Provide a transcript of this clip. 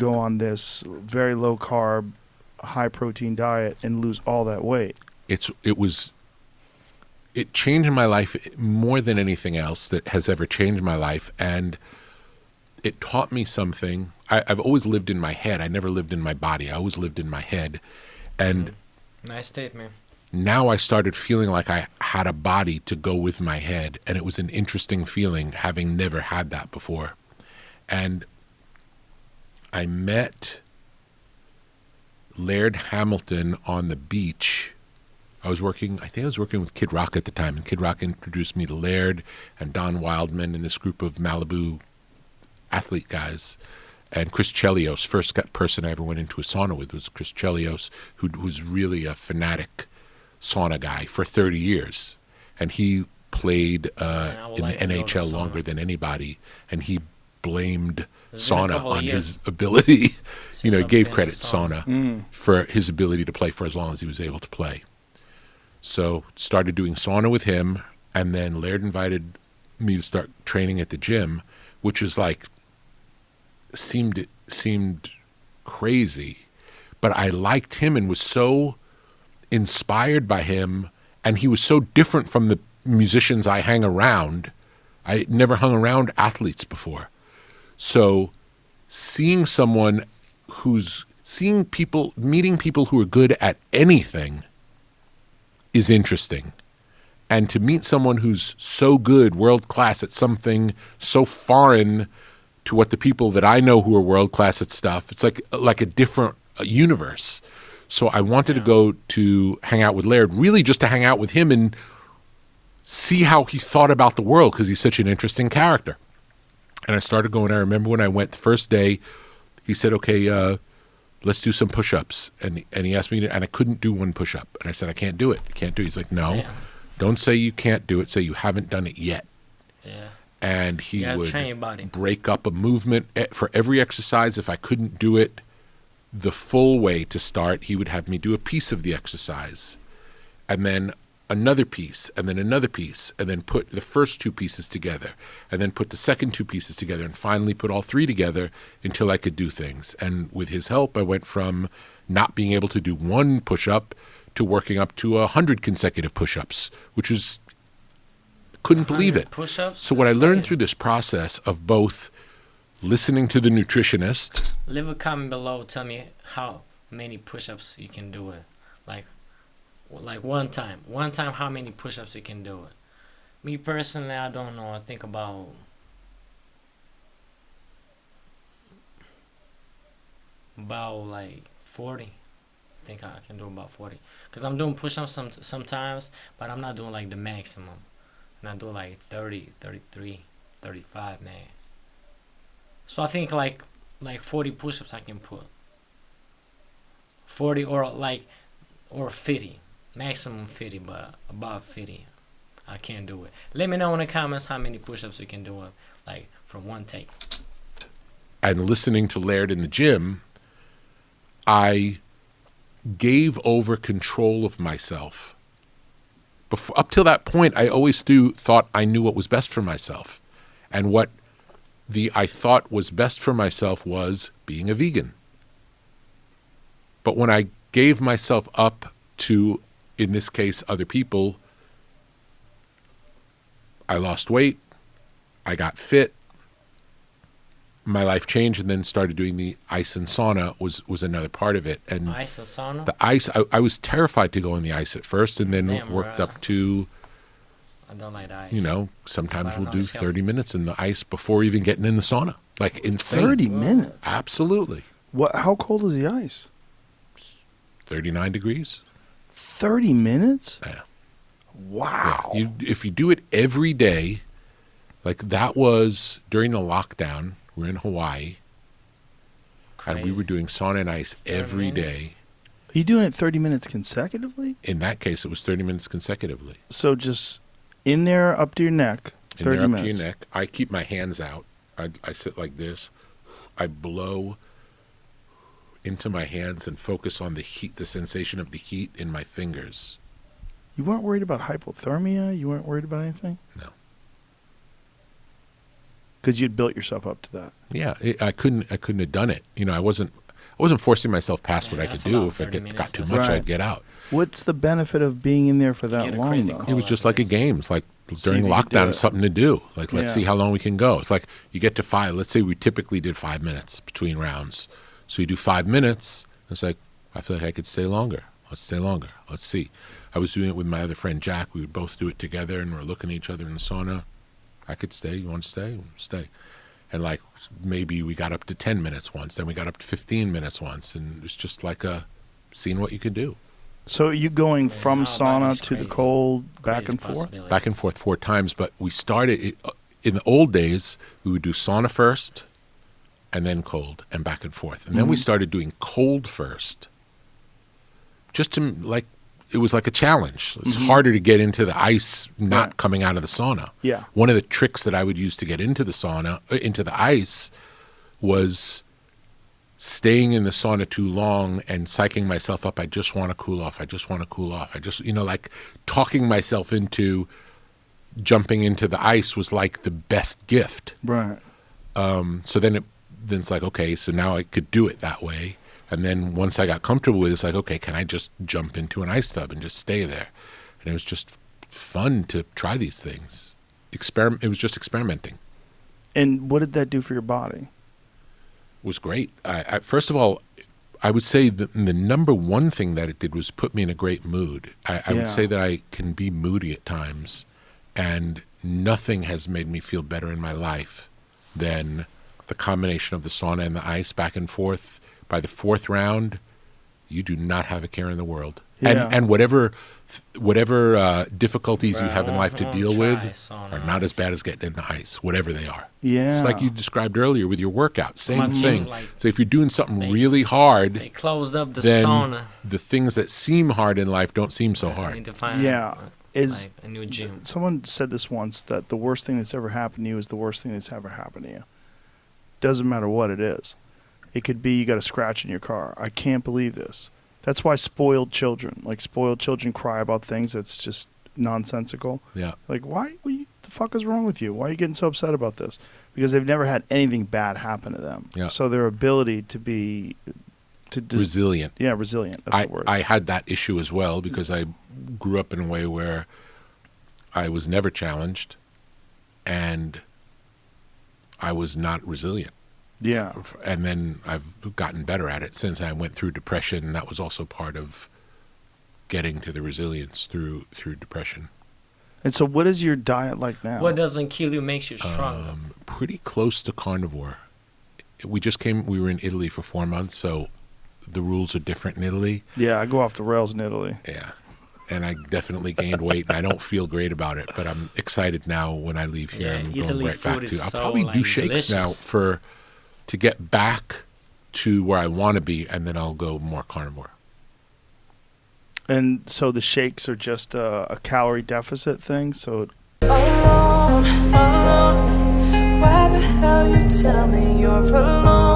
go on this very low carb, high protein diet and lose all that weight? It changed my life more than anything else that has ever changed my life, and it taught me something. I've always lived in my head. I never lived in my body. I always lived in my head, and nice statement. now I started feeling like I had a body to go with my head, and it was an interesting feeling, having never had that before. And I met Laird Hamilton on the beach. I think I was working with Kid Rock at the time, and Kid Rock introduced me to Laird and Don Wildman and this group of Malibu athlete guys. And Chris Chelios, first person I ever went into a sauna with was Chris Chelios, who's really a fanatic sauna guy for 30 years. And he played in the NHL longer than anybody, and he blamed sauna on his ability. He gave credit to sauna for his ability to play for as long as he was able to play. So started doing sauna with him, and then Laird invited me to start training at the gym, which was like, seemed crazy, but I liked him and was so inspired by him, and he was so different from the musicians I hang around. I never hung around athletes before. So meeting people who are good at anything is interesting. And to meet someone who's so good, world class at something so foreign to what the people that I know who are world class at stuff, it's like a different universe. So I wanted to go to hang out with Laird, really just to hang out with him and see how he thought about the world, because he's such an interesting character. And I started going. I remember when I went the first day, he said, okay, let's do some push-ups. And he asked me, and I couldn't do one push-up. And I said, I can't do it. I can't do it. He's like, no, don't say you can't do it. Say you haven't done it yet. Yeah. And he would train your body. Break up a movement for every exercise. If I couldn't do it the full way to start, he would have me do a piece of the exercise, and then another piece, and then another piece, and then put the first two pieces together, and then put the second two pieces together, and finally put all three together until I could do things. And with his help, I went from not being able to do one push-up to working up to 100 consecutive push-ups, which was, couldn't believe it. Push-ups? So what I learned through this process of both listening to the nutritionist. Leave a comment below. Tell me how many push-ups you can do it. Like one time, how many push-ups you can do it. Me personally, I don't know. I think about like 40. I think I can do about 40. Because I'm doing push-ups sometimes, but I'm not doing like the maximum. And I do like 30, 33, 35 max. So I think like 40 push-ups I can put. 40 or 50. Maximum 50, but about 50 I can't do it. Let me know in the comments how many push-ups you can do it, like from one take. And listening to Laird in the gym, I gave over control of myself. Up till that point, I always thought I knew what was best for myself. And what I thought was best for myself was being a vegan. But when I gave myself up to, in this case, other people, I lost weight, I got fit, my life changed, and then started doing the ice and sauna was another part of it. And ice and sauna? The ice, I was terrified to go in the ice at first, and then worked up to, I don't like ice. Sometimes we'll do 30 minutes in the ice before even getting in the sauna. Like insane. 30 minutes? Absolutely. How cold is the ice? 39 degrees. 30 minutes? Yeah. Wow. Yeah. If you do it every day, like that was during the lockdown, we're in Hawaii. Crazy. And we were doing sauna and ice every day. Are you doing it 30 minutes consecutively? In that case, it was 30 minutes consecutively. So just in there up to your neck, 30 minutes. Up to your neck. I keep my hands out. I sit like this. I blow into my hands and focus on the heat, the sensation of the heat in my fingers. You weren't worried about hypothermia? You weren't worried about anything? No. because you'd built yourself up to that. Yeah, I couldn't have done it. You know, I wasn't forcing myself past what I could that's do. about If I 30 got minutes, too that's much, right. I'd get out. What's the benefit of being in there for that Get a long, crazy though? call. It was just like a game. It's like if during you could do lockdown, it. something to do. Like, let's Yeah. see how long we can go. It's like you get to 5. Let's say we typically did 5 minutes between rounds. So you do 5 minutes. It's like, I feel like I could stay longer. Let's stay longer. Let's see. I was doing it with my other friend, Jack. We would both do it together, and we're looking at each other in the sauna. I could stay. You want to stay? Stay. And like maybe we got up to 10 minutes once. Then we got up to 15 minutes once. And it's just like seeing what you could do. So are you going Yeah, from our sauna body's to the crazy. cold, back Crazy and forth? possibilities. Back and forth 4 times, but we started it in the old days. We would do sauna first, and then cold, and back and forth, and then we started doing cold first. Just to like, it was like a challenge. It's harder to get into the ice not Right. coming out of the sauna. Yeah. One of the tricks that I would use to get into the sauna, into the ice, was staying in the sauna too long and psyching myself up. I just want to cool off. I just want to cool off. I just, like talking myself into jumping into the ice was like the best gift. Right. So then it's like, okay, so now I could do it that way. And then once I got comfortable with it, it's like, okay, can I just jump into an ice tub and just stay there? And it was just fun to try these things. It was just experimenting. And what did that do for your body? Was great. I first of all, I would say the number one thing that it did was put me in a great mood. I Yeah. would say that I can be moody at times, and nothing has made me feel better in my life than the combination of the sauna and the ice back and forth. By the 4th round, you do not have a care in the world. Yeah. And whatever difficulties you have in life to Bro, deal try with sauna are not as ice. bad as getting in the ice, whatever they are. Yeah. It's like you described earlier with your workout. Same My team, thing. like, So if you're doing something they- really hard, They closed up the then sauna. the things that seem hard in life don't seem so I need hard. to find Yeah. Is like a new gym. someone said this once, that the worst thing that's ever happened to you is the worst thing that's ever happened to you. Doesn't matter what it is. It could be you got a scratch in your car. I can't believe this. That's why spoiled children cry about things that's just nonsensical. Yeah. Like, why? What the fuck is wrong with you? Why are you getting so upset about this? Because they've never had anything bad happen to them. Yeah. So their ability to be Resilient. Yeah, resilient. That's the word. I had that issue as well because I grew up in a way where I was never challenged and I was not resilient. yeah. And then I've gotten better at it since I went through depression. And that was also part of getting to the resilience through depression. And so, what is your diet like now? What doesn't kill you makes you stronger. Pretty close to carnivore. We were in Italy for 4 months, so the rules are different in Italy. Yeah, I go off the rails in Italy. Yeah. And I definitely gained weight, and I don't feel great about it, but I'm excited now when I leave here. Yeah, I'm Italy going right back food to. is I'll so, probably do like, shakes now delicious. to get back to where I want to be, and then I'll go more carnivore. And so the shakes are just a calorie deficit thing. So Alone, alone. Why the hell you tell me you're alone?